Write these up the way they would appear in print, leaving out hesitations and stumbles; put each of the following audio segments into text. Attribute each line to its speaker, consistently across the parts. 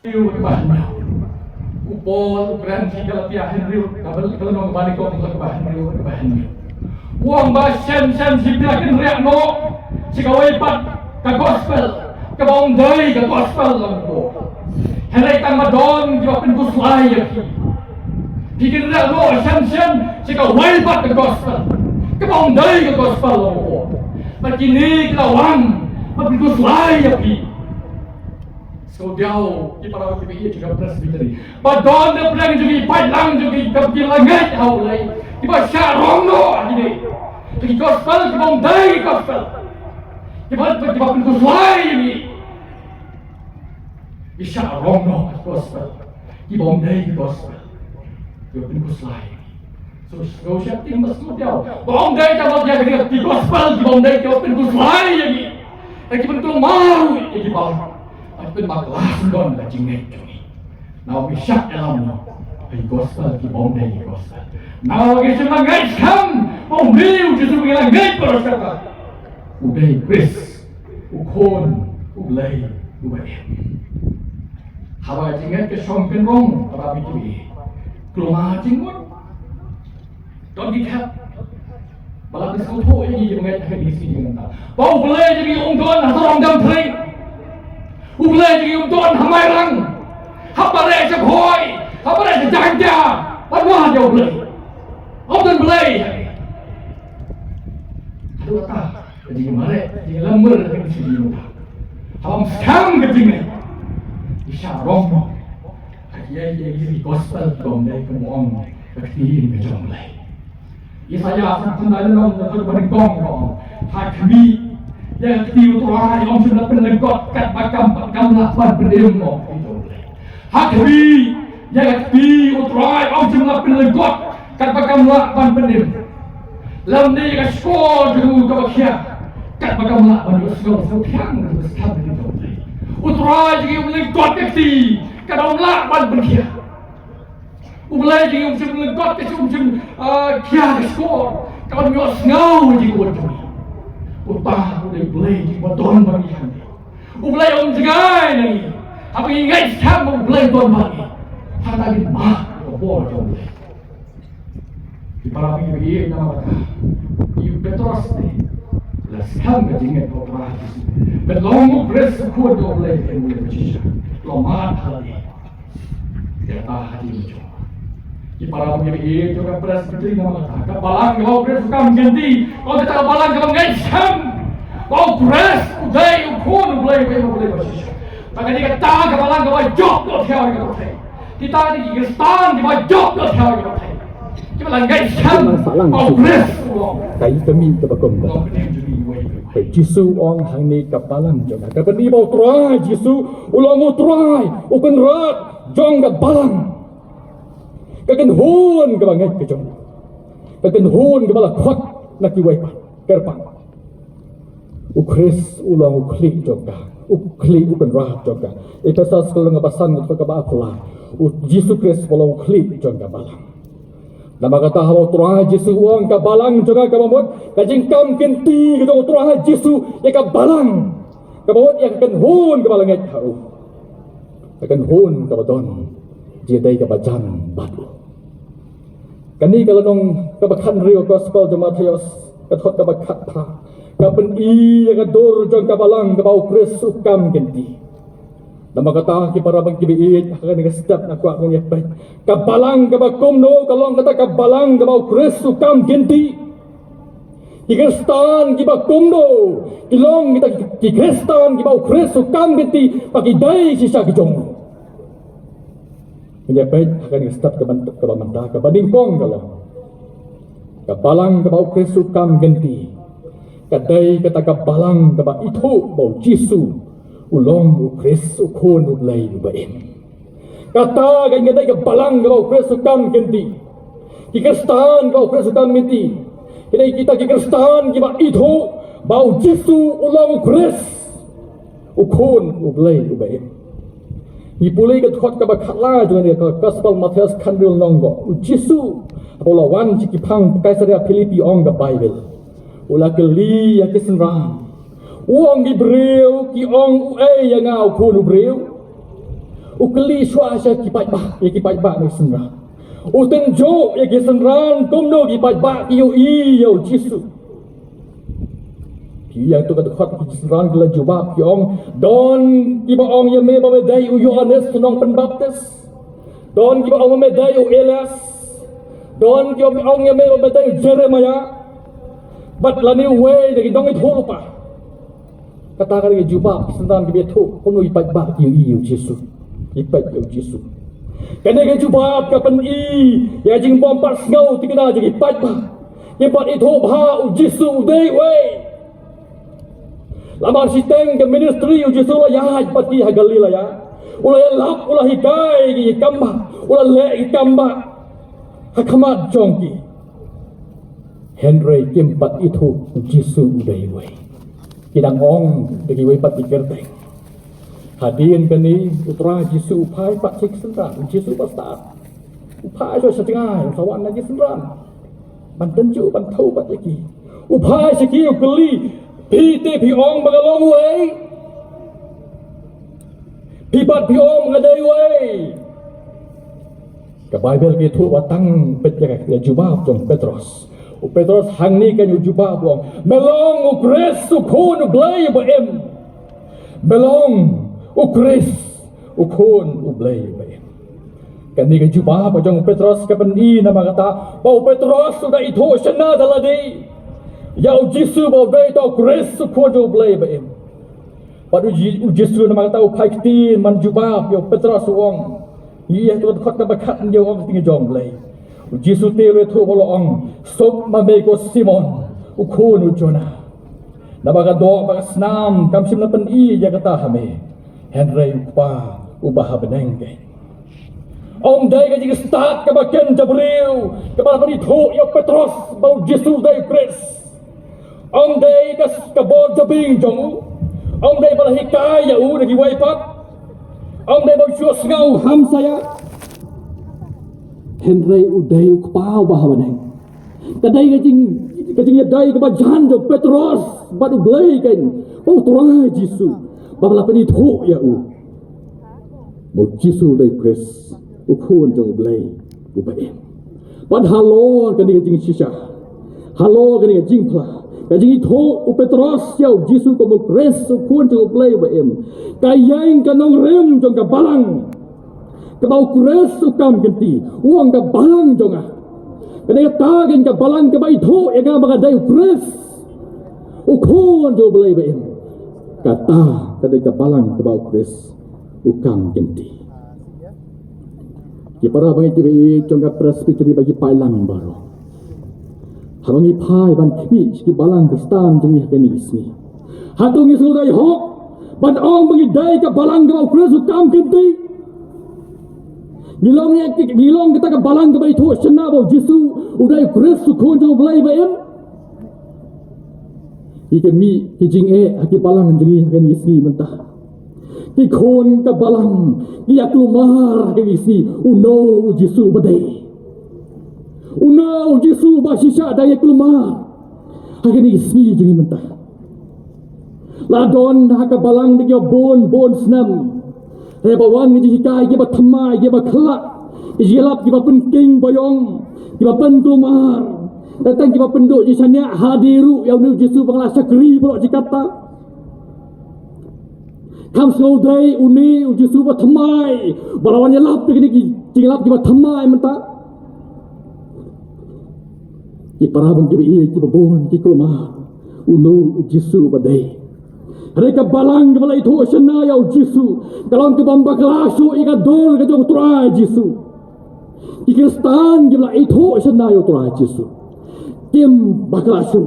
Speaker 1: Riu kebahan upol ukuran si kalau tiahin riu kalau nong balik kau kebahan riu uang basen si piakin riak no si kawai pat ke gospel ke bawang day ke gospel lampu helai tang madon jawab penkus layak bikin riak no si kawai pat ke gospel ke bawang day ke gospel lampu begini kelawang penkus layak so jauh di para PBI juga presbiteri. Badon dia perang juga padang juga kebilangan awalai. Tiba syarong no ini. Jadi gospel di bawah gospel. Tiba pengusulai ini. Di syarong no gospel. Di bawah gospel. Tiba pengusulai. So kau siap timbas semua jauh. Bawah dapat dia di gospel di bawah tiba pengusulai ini. Lagi bentuk mau di bawah. Itu maklum don la jingek ni. Now we shut down no. Ay gospel ki bombe ni gospel. Now we should mangai sam. Bombe ujisu bilang ngai por kata. Uday Chris. Ukon ulay ubay. Hawa jingek ke shongken rong para bibi. Kloma jingon. Don't get help. Malah diskuto ini mengai di sini ngata. Bau boleh jadi ungdon atau orang dam train. Ulai jadi untuk hamai lang, apa rek sekhoi, apa rek sejanja, apa dia ulai, apa ulai? Aduh tak, jadi kemarin, jadi lemur dengan sini muda, awam sekarang ketinggalan, isyarong, dia jadi gospel komdai kemuang, kekini macam ulai. Isaya sebenarnya orang berbengkong orang, hakbi. Yang tiutuai om sudah penegak kat bakam lapan berdem om itu. Hakbi yang tiutuai om sudah penegak kat bakam lapan berdem. Lamni ka skor dulu ka bakia kat bakam lapan skor so piang sekali itu. Utuai jadi penegak keti kat om lapan berkia. Ulai jadi om sudah penegak keti om sudah kia skor kau nyos ngau jadi utuai. Utah udah beli di badon bagi kami. Ulai om jagai ni. Apa ingat sama ulai don bagi. Hata di mah bor jom ulai. Di para PBI nama kata. Iu Petros ni. Laskan kejingat kau perhati. Belong pres kuat ulai yang mulai bercisah. Lomat hati. Kata hati macam. Di para PBI juga presbiteri nama kata. Kapalang kau pres kam ganti. Kau kita kapalang kau ngajam. Kau pres uday ukun ulai bercisah. Maka dia kata kapalang kau jok kau tiaw kau tiaw. Kita di Kyrgyzstan di jok kau tiaw kau tiaw. Kita ngajam. Kau pres ulong.
Speaker 2: Kay kami kabakom na. Kay Jisu ong hangni kapalang jong. Kapani bau try Jisu ulang mo try. Ukun rat jong kapalang. Kagan hon kabangat ke jong. Kagan hon kabala khot nakiway pa. Kerpang. Ukris ulang uklik jong ka. Uklik ukun rat jong ka. Ipesas kalau ngapasan untuk kabaa kula. Jisu Kris ulang uklik jong kapalang. Nama kata hawa turah Jisu uang kabalang juga kabamut kajingkam kenti gitu turah Jisu ya kabalang kabamut yang akan hun kabalang yang tahu akan hun kabadon jidai kabajan batu kani kalau nong kabakan rio gospel Matius kathot kabakat pa kapen i yang ador jong kabalang kabau Kris ukam kenti. Nama kata ki para bang kibiit akan ngastab na kwa ngaya bay kabalang kabakom no kalong kata kabalang kabau Kris ukam genti ki Kristan ki bakom no kilong kita ki Kristan ki bau Kris ukam genti pagi dai sisa ki jong ngaya bay akan ngastab ka bantuk ka bamanda ka badingkong kalong kabalang kabau Kris ukam genti kadai kata kabalang kaba itu bau Jisu ulong ukris ukun ulay lubain. Kata kaya tayo kabalang kau ukris ukam kenti. Kikristan kau ukris ukam kenti. Kaya kita kikristan kiba ito bau Jisu ulong ukris ukun ulay lubain. Ipulay katukot kabakala juga dia gospel Matius kandil nonggo. Jisu apolawan cikipang Kaisaria Filipi ong ka Bible. Ula keli yakisenrang. Uang di breu ki ong uai yang ngau kun breu ukli shwa sha ki pai ba ye ki pai ba ni senra uten jo ye ki senran kom no ki pai ba ki yo i yo jisu pi yang tu kata khot ki senran kala jubab ki ong don ki ba ong ye me ba me dai u Yohanes nong pen baptis don ki ba ong me dai u Elias don ki ong ye me ba me dai Jeremiah bat lani we de ki dong i thulu pa katakan ke jubab sendan ke betu kono ipat ba ki i Yesus ipat yo Yesus kena ke jubab ka pen i ya jing bom pas ngau tikna je ipat ba ipat itu ba u Yesus dei we lamar siteng ke ministry u Yesus la ya pati ha galila ya ulah lap ulah hikai ki kamba ulah le kamba hakamat jongki Henry kimpat itu Yesus dei we kidang ong degi wei pat tikerdeng hadin kani utra Yesu upai pat cik sendran Yesu pasta upai so setengah sawan lagi sendran ban tenju ban thau pat lagi upai seki ukeli pite pi ong bagalong wei pipat pi ong ngadai wei ka Bible ke thu watang pet jaga jubab jong Petrus Petrus hang ni kan jubab wong melong ukres ukon ublay ba em melong ukres ukon ublay ba em kan ni kan jubab jong Petrus ka pen na magata ba Petrus sudah itu sena daladi ya Yesus ba dai to ukres ukon ublay ba em padu Yesus na magata upai kti man jubab yo Petrus wong iya tu khot na bakat yo wong tingi jong blay Yesus tele thu bolong sok mameko Simon ukun ujona nabaga do baga snam kam simna pen i jagata hame Henry upa ubah benengke om dai ga jig start ka baken Jabril ka ba ni thu yo Petrus bau Yesus dai Chris om dai ka bo jabing jong om dai bala hikai ya u dagi waipat om dai bau chua ngau ham saya Henry udai ukpau bahawaneng kadai kajing ya dai kebajan jo Petrus badu blai kan oh turai Yesus babla pani thu ya u bo Yesus dai Chris ukun jo blai ubaem pad halo kani kajing sisa halo kani kajing pla kajing thu u Petrus ya Yesus ko mo Chris ukun jo blai ubaem kayang kanong rem jong ka balang kabau kures ukam genti uang ka balang jonga kena tagen ka balang ka bai tho ega baga dai kures ukon jo belai baim kata kada ka balang ka bau kures ukam genti ki para bagi ki jonga presbytery bagi pailang baro habangi pai ban kmi ki balang ka stan jongi kani isni hatungi sudai ho ban ong bagi dai ka balang ka bau kures ukam genti Gilong kita ke balang ke bayi tu sena bau Yesus udai Chris sukun jo belai baem ike mi kijing aki balang jengi kan isi mentah ki kon ke balang ki aklumar kan isi uno Yesus badai uno Yesus basisha daya klumar kan isi jengi mentah ladon haka balang de bon snam Rebawan ni jikai ke bathamai ke bakhlak jelap ke penking boyong ke pen kelumar datang ke penduk di sana hadiru yang nu Yesus bangla sakri bolok jikata kam sodai uni Yesus bathamai balawan jelap ke ni jelap ke bathamai menta ki parabang ke bi ke bon ke kelumar unu Yesus badai Mereka balang kepala itu sena ya Yesus. Kalau ke bamba kelasu ika dol ke jauh turai Yesus. Ikristan kepala itu sena ya turai Yesus. Kim bakelasu.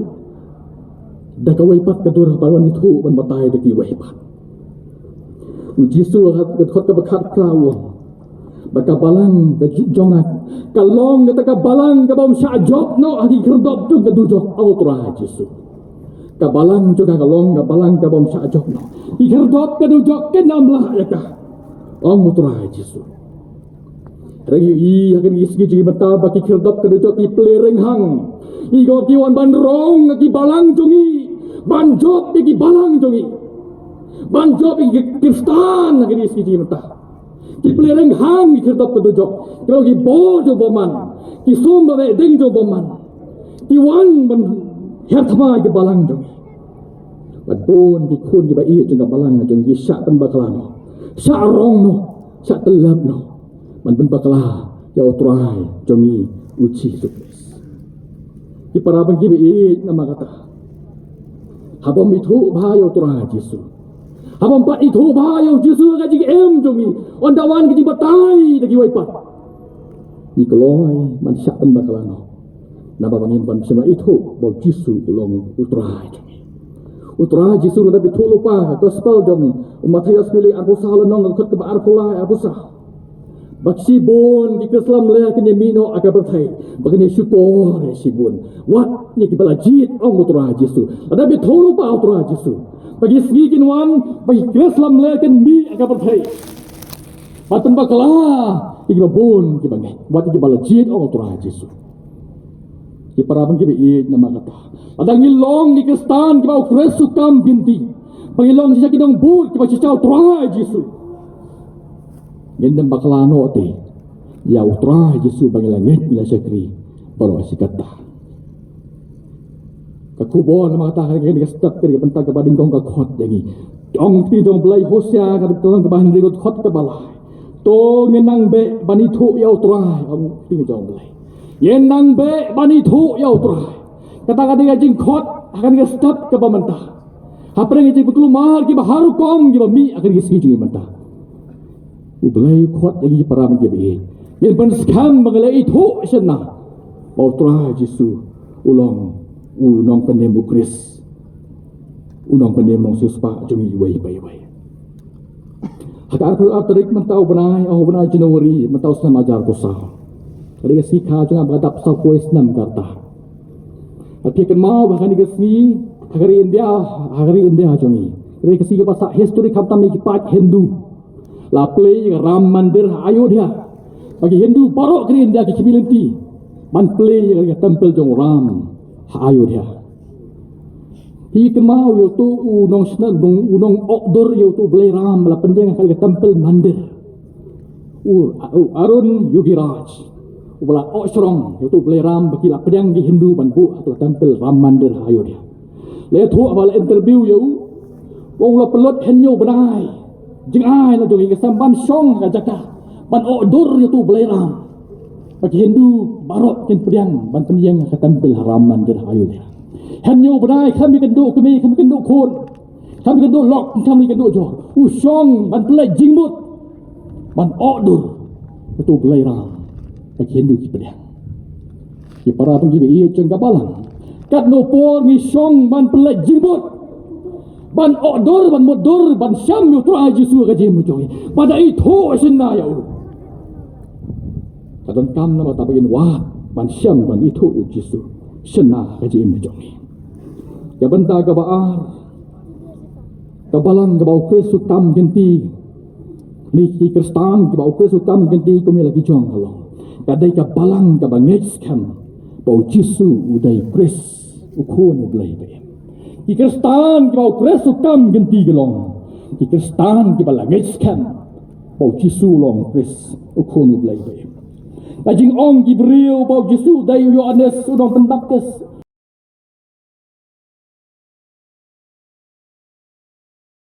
Speaker 2: Dah kau ipat kedua balon itu menbatai deki ipat. Yesus kot ke bekat perahu. Baka balang ke jongat. Kalong ke balang ke bom syajok no hati kerdop tu ke dujok au turai Yesus. Kabalang juga kalong kabalang kabom sajok no ikerdop kedujok ke namlah ya ka ong mutra Yesus ragi i akan isgi ji beta baki kerdop kedujok i plereng hang i go ki wan bandrong ki balang jungi banjop ki balang jungi banjop ki Kristan akan isgi ji beta ki pelereng hang ki kertop kedojok kalau ki bo jo boman ki som ba ding jo boman ki wan ban her thama ki balang jo bat bon ki khun ki ba i jo balang jo ki sha tan baklano sha rong no sha telap no man ben bakla ya utrai jo mi uci sukses ki para bang ki ba i nama kata habam itu bahaya utrai Yesus habang pat itu bahaya Yesus ka jing em jongi on dawan ki batai lagi waipat ni keloi man syak tan bakalano na babangin pan sema itu bau Yesus ulong utrai jongi utrai Yesus na bitu lupa gospel jong Matius pilih aku salah nong khot ke ba arpula aku sah baksi bon di keslam le ke mino aga bertai bagane syukur sibun wat ni ki balajit ong utrai Yesus ada bitu lupa utrai Yesus bagi segi kinwan bagi Islam leken mi agak berthai patan bakala iki babon ki bangai buat iki balajit orang tua Yesus ki para bang ki be nama kata adang ngilong ni Kristen ki bau Kristus kam binti pangilong sisa kidong bur ki bau cau tua Yesus gendem bakala no te ya tua Yesus bagi langit ila syakri baru asikata Kubo nama kata hari ini step kiri bentak kebading kong kakot jadi dong ti dong belai hosya kada tolong kebahan rikut kot kebalai to ngenang be bani thu yau trai om ti dong belai yenang be bani thu yau trai kata kata jing kot akan ke step ke bamantah hapre ngi betul mar ki baharu kom ki mi akan ke sigi jing mentah belai kot jadi para menjadi yen ban skam mengalai thu senna bau trai Yesus ulong unong pendem Kris unong pendem nong suspa jungi wai hakar per atrik mentau benai Januari mentau sama ajar kusah hari sikha junga bagadap sa kuis nam karta tapi kan mau bahkan digesi hari India jungi hari kesi ke pasal histori khatam ki pat Hindu la play Ram Mandir Ayodhya bagi Hindu barok ke India ki kibilinti man play ke temple jong Ram Ayodhya hi kemau yo tu unong sna unong okdor yo tu belai ram la penjeng kali temple mandir arun yogiraj ubala osrong yo tu belai ram bagi la pedang di Hindu banbu atau temple ram mandir Ayodhya le thu abal interview yo wong la pelot henyo benai jing ai la jongi kesamban song ka jaka ban okdor yo tu belai ram bagi Hindu barok ken pedang ban penjeng ka temple ram mandir Ayodhya henyo benai kami kenduk kami kenduk khon kami kenduk lok kami kenduk jor usong ban pelai jingmut ban okdur betul belai ram bagi Hindu ki pedang ki para penggi be jeng kabalang kat no por ni song ban pelai jingmut ban okdur ban modur ban syam yo tra Yesus ka jemu joy pada itu senna ya kadon kam nama tapagin wa ban syam ban itu Yesus senna ka jemu joy ya benta ka baar kabalang ka bau Kristus tam genti ni ki Kristen ka bau Kristus tam genti ko mi lagi jong halong kadai ka balang ka bangets kam bau Yesus udai Kris ukun blai be ki Kristen ka bau Kristus tam genti gelong ki Kristen ka balangets kam bau Yesus long Kris ukun blai be Kajing ong Gibril bau Yesus dai Yohanes udong pendapkes